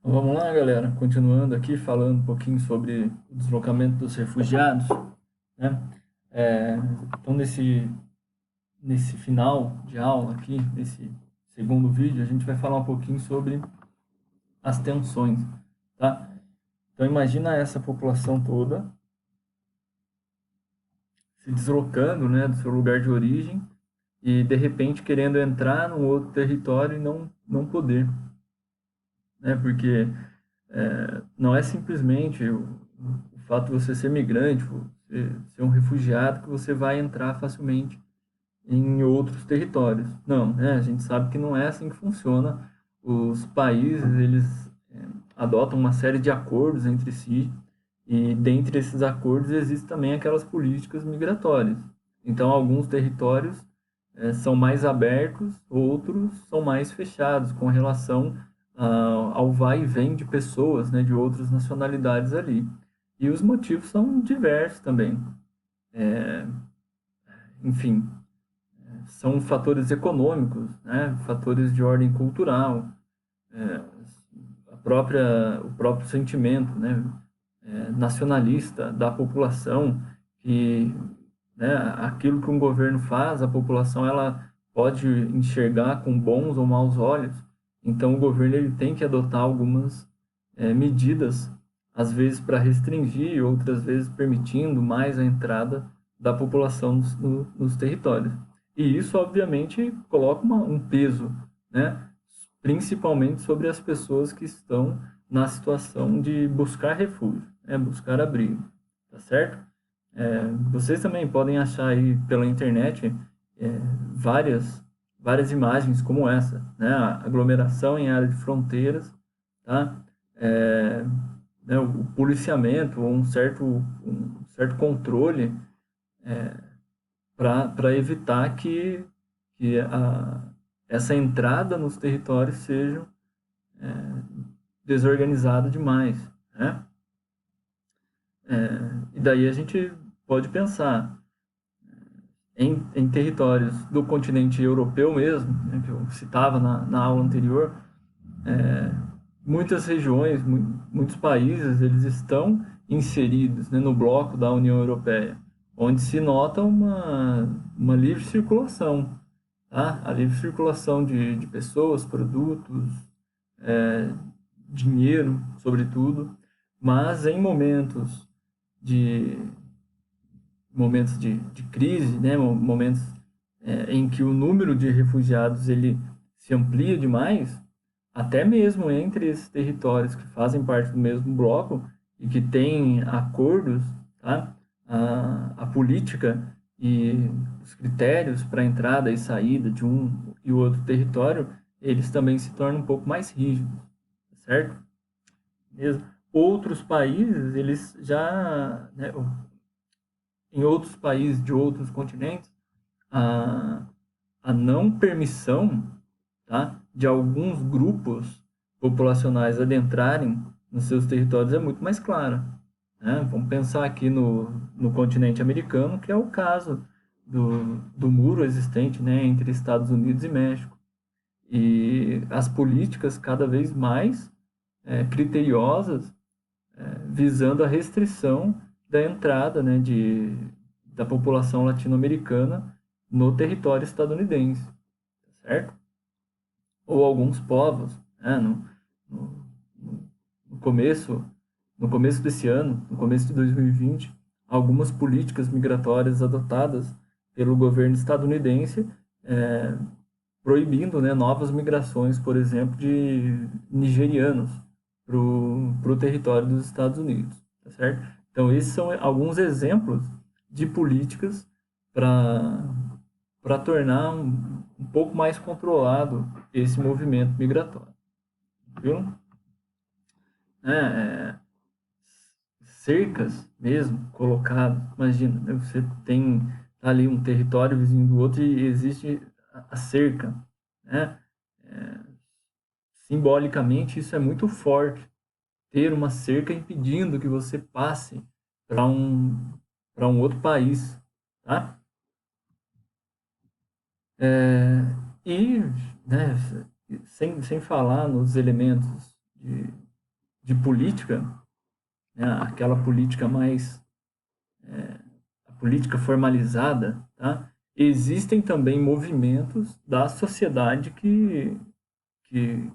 Então, vamos lá, galera. Continuando aqui, falando um pouquinho sobre o deslocamento dos refugiados, né? É, então, nesse final de aula aqui, nesse segundo vídeo, a gente vai falar um pouquinho sobre as tensões, tá? Então, imagina essa população toda se deslocando, né, do seu lugar de origem e, de repente, querendo entrar num outro território e não poder, né? Porque não é simplesmente o fato de você ser migrante, você ser um refugiado, que você vai entrar facilmente em outros territórios. Não, né? A gente sabe que não é assim que funciona. Os países, eles adotam uma série de acordos entre si, e dentre esses acordos existem também aquelas políticas migratórias. Então, alguns territórios são mais abertos, outros são mais fechados com relação ao vai e vem de pessoas, né, de outras nacionalidades ali. E os motivos são diversos também. Enfim, são fatores econômicos, né, fatores de ordem cultural, o próprio sentimento, né, nacionalista da população, que, né, aquilo que um governo faz, a população ela pode enxergar com bons ou maus olhos. Então o governo ele tem que adotar algumas medidas, às vezes para restringir, outras vezes permitindo mais a entrada da população nos territórios. E isso, obviamente, coloca um peso, né, principalmente sobre as pessoas que estão na situação de buscar refúgio, né, buscar abrigo, tá certo? Vocês também podem achar aí pela internet é, várias, várias imagens como essa, né? A aglomeração em área de fronteiras, tá? É, né, o policiamento, um certo controle para evitar que essa entrada nos territórios seja desorganizada demais, né? E daí a gente pode pensar em territórios do continente europeu mesmo, né, que eu citava na aula anterior. Muitas regiões, muitos países, eles estão inseridos, né, no bloco da União Europeia, onde se nota uma livre circulação, tá? A livre circulação de pessoas, produtos, dinheiro, sobretudo, mas em de momentos de crise, né, momentos em que o número de refugiados ele se amplia demais, até mesmo entre esses territórios que fazem parte do mesmo bloco e que têm acordos, tá? A política e os critérios para entrada e saída de um e outro território, eles também se tornam um pouco mais rígidos, certo? Mesmo. Outros países, eles já, né, em outros países de outros continentes, a, a não permissão, tá, de alguns grupos populacionais adentrarem nos seus territórios é muito mais clara, né? Vamos pensar aqui no continente americano, que é o caso do muro existente, né, entre Estados Unidos e México. E as políticas cada vez mais criteriosas visando a restrição da entrada, né, da população latino-americana no território estadunidense, certo? Ou alguns povos, né, no, no começo no começo desse ano, no começo de 2020, algumas políticas migratórias adotadas pelo governo estadunidense é, proibindo, né, novas migrações, por exemplo, de nigerianos para o território dos Estados Unidos, tá certo? Então, esses são alguns exemplos de políticas para tornar um pouco mais controlado esse movimento migratório, viu? É, cercas mesmo colocadas, imagina, né, você tem ali um território vizinho do outro e existe a cerca, né? Simbolicamente, isso é muito forte. Ter uma cerca impedindo que você passe para para um outro país, tá? E, né, sem falar nos elementos de política, né, aquela política mais, a política formalizada, tá? Existem também movimentos da sociedade que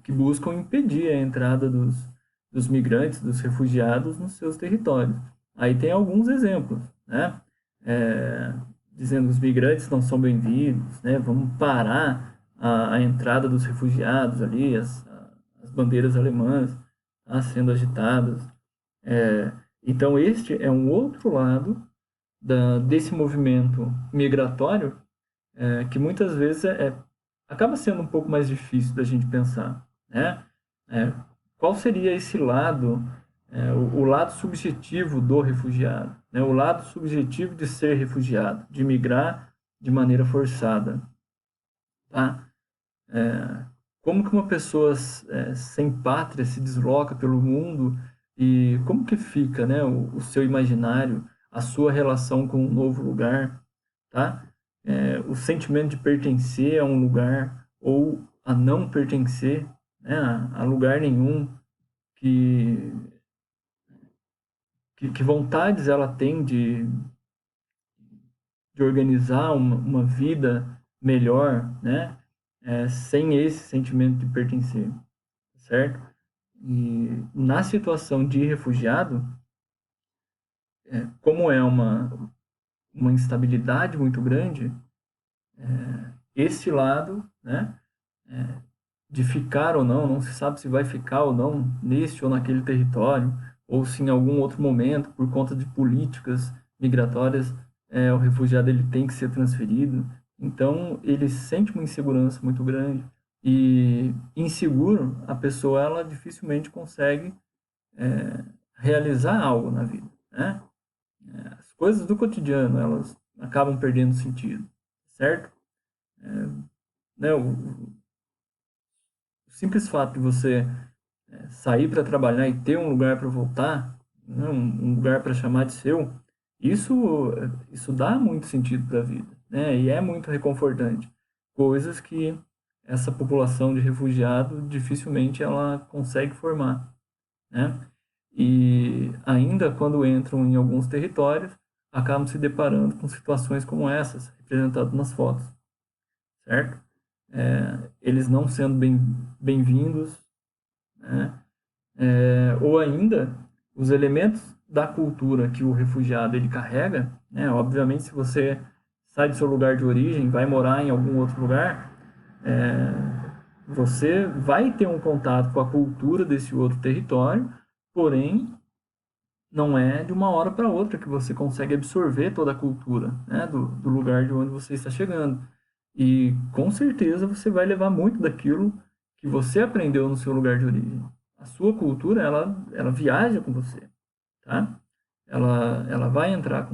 buscam impedir a entrada dos migrantes, dos refugiados nos seus territórios. Aí tem alguns exemplos, né? É, dizendo que os migrantes não são bem-vindos, né? Vamos parar a entrada dos refugiados ali, as bandeiras alemãs, tá, sendo agitadas. É, então, este é um outro lado desse movimento migratório, que muitas vezes acaba sendo um pouco mais difícil da gente pensar, né? É, qual seria esse lado, o lado subjetivo do refugiado, né? O lado subjetivo de ser refugiado, de migrar de maneira forçada, tá? Como que uma pessoa sem pátria se desloca pelo mundo e como que fica, né, o seu imaginário, a sua relação com um novo lugar, tá? O sentimento de pertencer a um lugar ou a não pertencer, né, a lugar nenhum, que, que vontades ela tem de organizar uma vida melhor, né, sem esse sentimento de pertencer, certo? E na situação de refugiado, como é uma instabilidade muito grande, esse lado, né, de ficar ou não se sabe se vai ficar ou não neste ou naquele território, ou se em algum outro momento, por conta de políticas migratórias, o refugiado ele tem que ser transferido. Então, ele sente uma insegurança muito grande. E inseguro, a pessoa ela dificilmente consegue realizar algo na vida, né? As coisas do cotidiano, elas acabam perdendo sentido, certo? Né, o simples fato de você sair para trabalhar e ter um lugar para voltar, né, um lugar para chamar de seu, isso dá muito sentido para a vida, né? E é muito reconfortante. Coisas que essa população de refugiado dificilmente ela consegue formar, né? E ainda quando entram em alguns territórios, acabam se deparando com situações como essas, representadas nas fotos, certo? Eles não sendo bem-vindos, né? Ou ainda os elementos da cultura que o refugiado ele carrega, né? Obviamente, se você sai do seu lugar de origem, vai morar em algum outro lugar, você vai ter um contato com a cultura desse outro território, porém não é de uma hora para outra que você consegue absorver toda a cultura, né, do lugar de onde você está chegando. E com certeza você vai levar muito daquilo que você aprendeu no seu lugar de origem. A sua cultura, ela viaja com você, tá? Ela vai entrar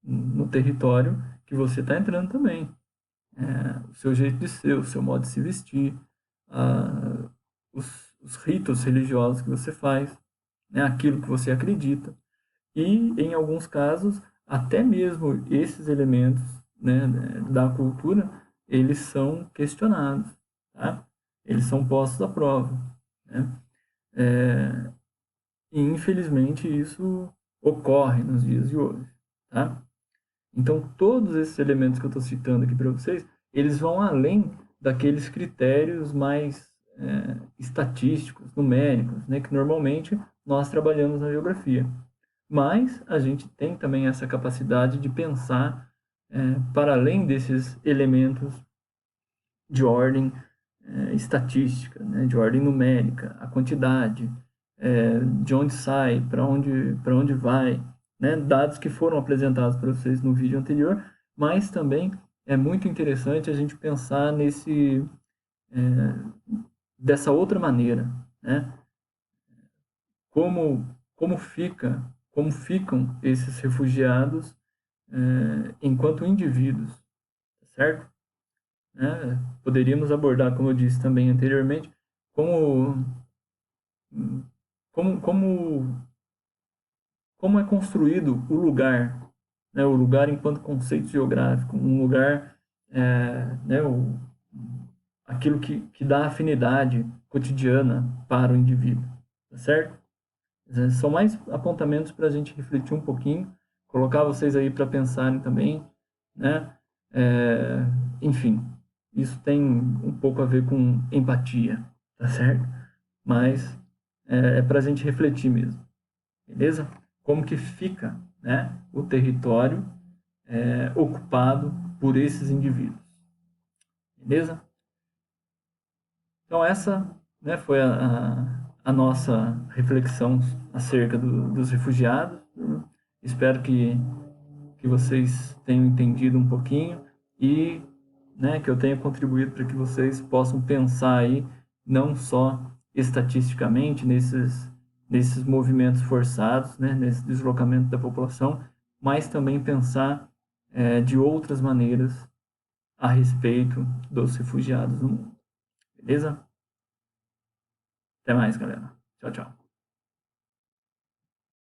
no território que você está entrando também. O seu jeito de ser, o seu modo de se vestir, os ritos religiosos que você faz, né, aquilo que você acredita. E, em alguns casos, até mesmo esses elementos, né, da cultura, eles são questionados, tá? Eles são postos à prova, né? E, infelizmente, isso ocorre nos dias de hoje, tá? Então, todos esses elementos que eu estou citando aqui para vocês, eles vão além daqueles critérios mais estatísticos, numéricos, né, que normalmente nós trabalhamos na geografia. Mas a gente tem também essa capacidade de pensar para além desses elementos de ordem estatística, né, de ordem numérica, a quantidade, de onde sai, para onde vai, né, dados que foram apresentados para vocês no vídeo anterior, mas também é muito interessante a gente pensar dessa outra maneira, né? Como como ficam esses refugiados enquanto indivíduos, certo? Poderíamos abordar, como eu disse também anteriormente, como como como como é construído o lugar, né? O lugar enquanto conceito geográfico, um lugar, né? Aquilo que dá afinidade cotidiana para o indivíduo, tá certo? São mais apontamentos para a gente refletir um pouquinho, colocar vocês aí para pensarem também, né? Enfim, isso tem um pouco a ver com empatia, tá certo? Mas é para a gente refletir mesmo, beleza? Como que fica, né, o território ocupado por esses indivíduos, beleza? Então essa, né, foi a nossa reflexão acerca dos refugiados. Espero que vocês tenham entendido um pouquinho e, né, que eu tenha contribuído para que vocês possam pensar aí não só estatisticamente nesses movimentos forçados, né, nesse deslocamento da população, mas também pensar de outras maneiras a respeito dos refugiados no mundo. Beleza? Até mais, galera. Tchau, tchau.